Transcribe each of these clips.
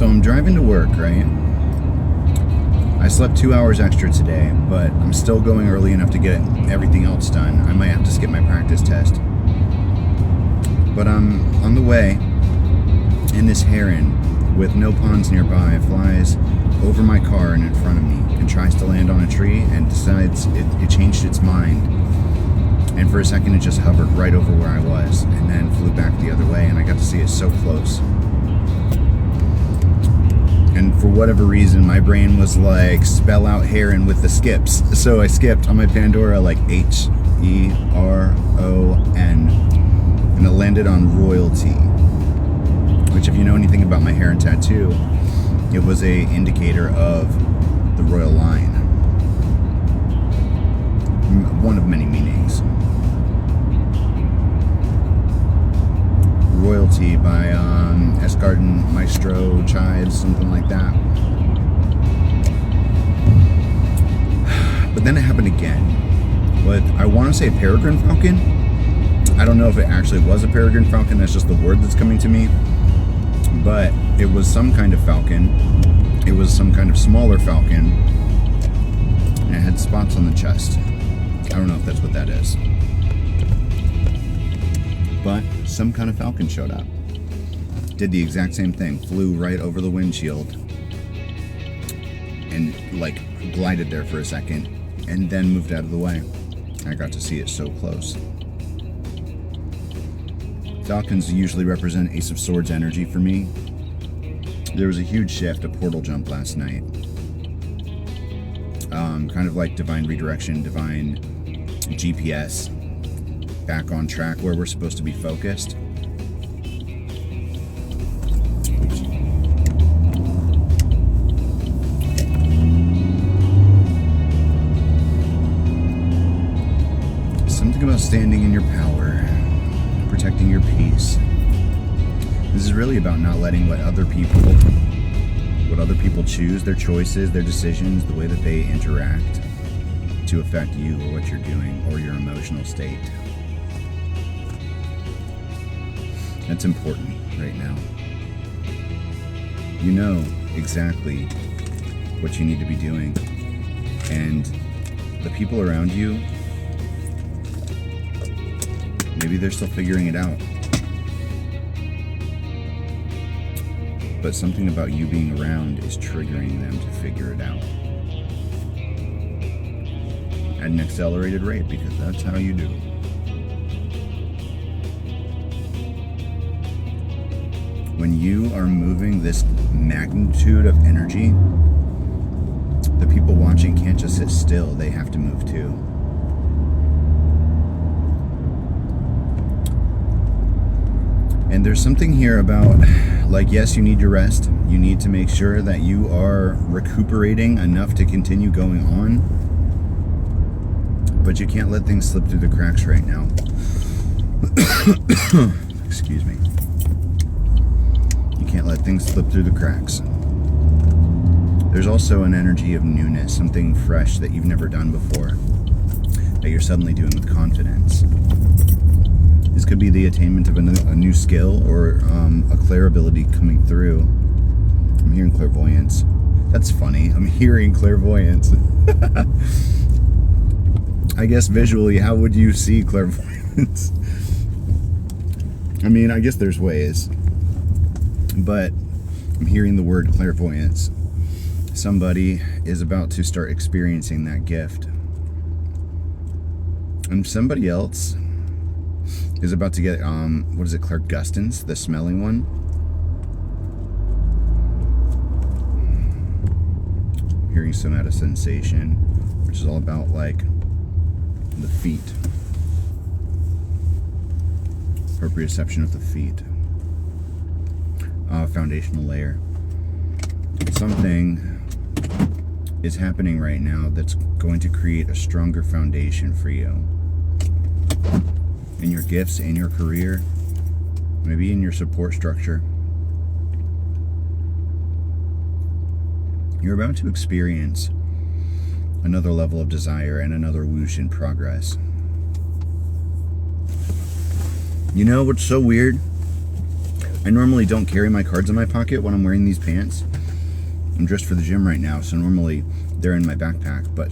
So I'm driving to work, right? I slept 2 hours extra today, but I'm still going early enough to get everything else done. I might have to skip my practice test. But I'm on the way, and this heron, with no ponds nearby, flies over my car and in front of me and tries to land on a tree and decides it changed its mind. And for a second, it just hovered right over where I was and then flew back the other way, and I got to see it so close. And for whatever reason, my brain was like, spell out heron with the skips. So I skipped on my Pandora like Heron, and it landed on royalty. Which, if you know anything about my heron tattoo, it was a indicator of the royal line. One of many meanings. Royalty by Escarden Maestro Chives, something like that. But then it happened again. What I want to say, peregrine falcon. I don't know if it actually was a peregrine falcon. That's just the word that's coming to me. But it was some kind of falcon. It was some kind of smaller falcon. And it had spots on the chest. I don't know if that's what that is. But some kind of falcon showed up. Did the exact same thing. Flew right over the windshield. And like glided there for a second. And then moved out of the way. I got to see it so close. Falcons usually represent Ace of Swords energy for me. There was a huge shift, a portal jump last night. Kind of like divine redirection, divine GPS. Back on track where we're supposed to be focused. Something about standing in your power, protecting your peace. This is really about not letting what other people choose, their choices, their decisions, the way that they interact to affect you or what you're doing or your emotional state. That's important right now. You know exactly what you need to be doing, and the people around you, maybe they're still figuring it out. But something about you being around is triggering them to figure it out at an accelerated rate, because that's how you do. When you are moving this magnitude of energy, the people watching can't just sit still, they have to move too. And there's something here about, like, yes, you need your rest. You need to make sure that you are recuperating enough to continue going on. But you can't let things slip through the cracks right now. Excuse me. You can't let things slip through the cracks. There's also an energy of newness, something fresh that you've never done before, that you're suddenly doing with confidence. This could be the attainment of a new skill or a clear ability coming through. I'm hearing clairvoyance. That's funny. I'm hearing clairvoyance. I guess visually, how would you see clairvoyance? I mean, I guess there's ways. But I'm hearing the word clairvoyance. Somebody is about to start experiencing that gift. And somebody else is about to get, what is it, clairgustance, the smelling one? Hearing somatic sensation, which is all about, like, the feet. Proprioception of the feet. Foundational layer. Something is happening right now that's going to create a stronger foundation for you. In your gifts, in your career, maybe in your support structure. You're about to experience another level of desire and another whoosh in progress. You know what's so weird? I normally don't carry my cards in my pocket when I'm wearing these pants. I'm dressed for the gym right now, so normally they're in my backpack, but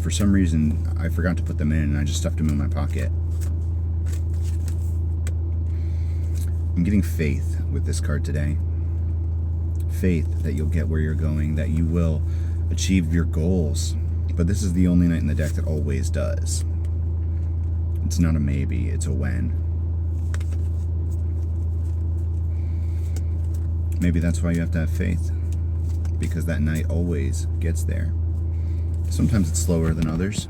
for some reason I forgot to put them in and I just stuffed them in my pocket. I'm getting faith with this card today. Faith that you'll get where you're going, that you will achieve your goals. But this is the only knight in the deck that always does. It's not a maybe, it's a when. Maybe that's why you have to have faith, because that knight always gets there. Sometimes it's slower than others.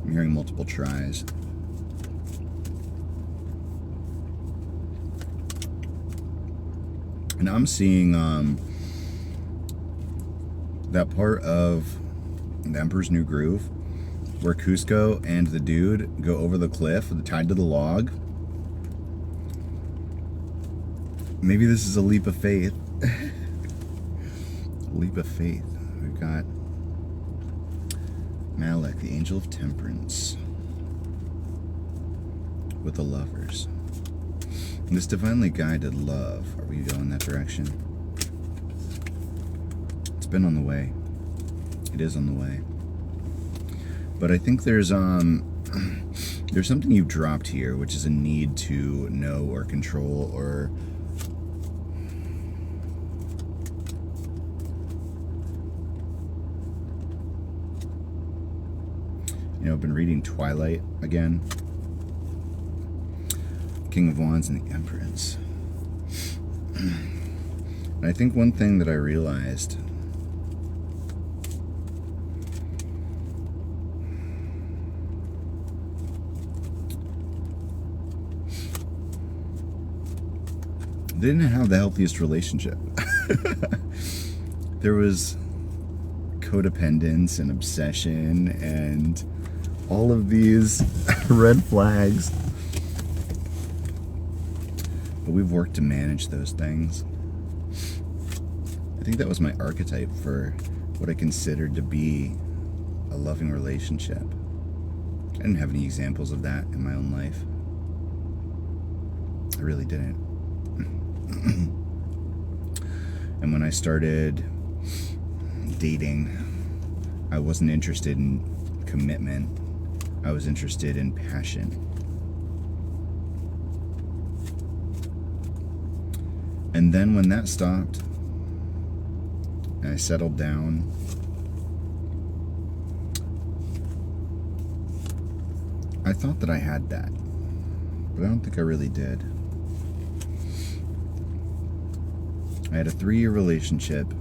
I'm hearing multiple tries. And I'm seeing that part of the Emperor's New Groove where Kuzco and the dude go over the cliff, tied to the log. Maybe this is a leap of faith. A leap of faith. We've got Malek, the Angel of Temperance, with the Lovers. And this divinely guided love. Are we going that direction? It's been on the way. It is on the way. But I think there's something you've dropped here, which is a need to know or control or I've been reading Twilight again. King of Wands and the Empress. And I think one thing that I realized they didn't have the healthiest relationship. There was codependence and obsession and all of these red flags. But we've worked to manage those things. I think that was my archetype for what I considered to be a loving relationship. I didn't have any examples of that in my own life. I really didn't. And when I started dating, I wasn't interested in commitment. I was interested in passion. And then when that stopped, and I settled down, I thought that I had that, but I don't think I really did. I had a 3-year relationship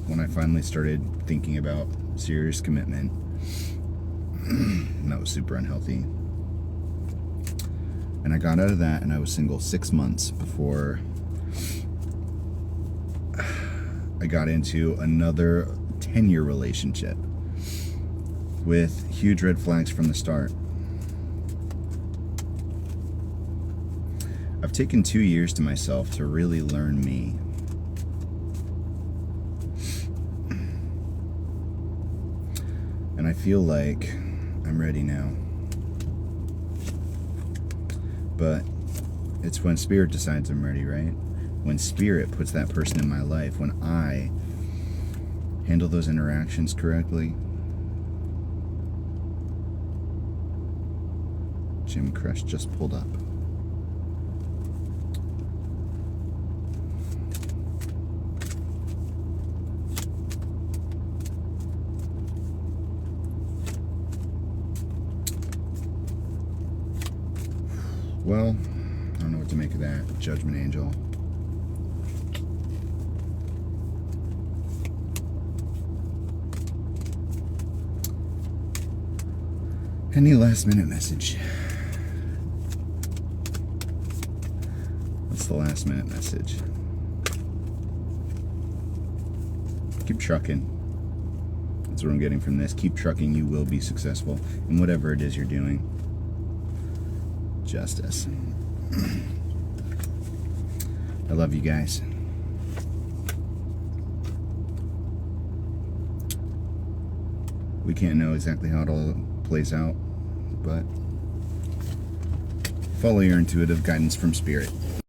when I finally started thinking about serious commitment. And that was super unhealthy. And I got out of that and I was single 6 months before I got into another 10-year relationship with huge red flags from the start. I've taken 2 years to myself to really learn me. And I feel like I'm ready now. But it's when Spirit decides I'm ready, right? When Spirit puts that person in my life, when I handle those interactions correctly. Jim Crush just pulled up. Well, I don't know what to make of that. Judgment Angel. Any last minute message? What's the last minute message? Keep trucking. That's what I'm getting from this. Keep trucking. You will be successful in whatever it is you're doing. Justice. I love you guys. We can't know exactly how it all plays out, but Follow your intuitive guidance from Spirit.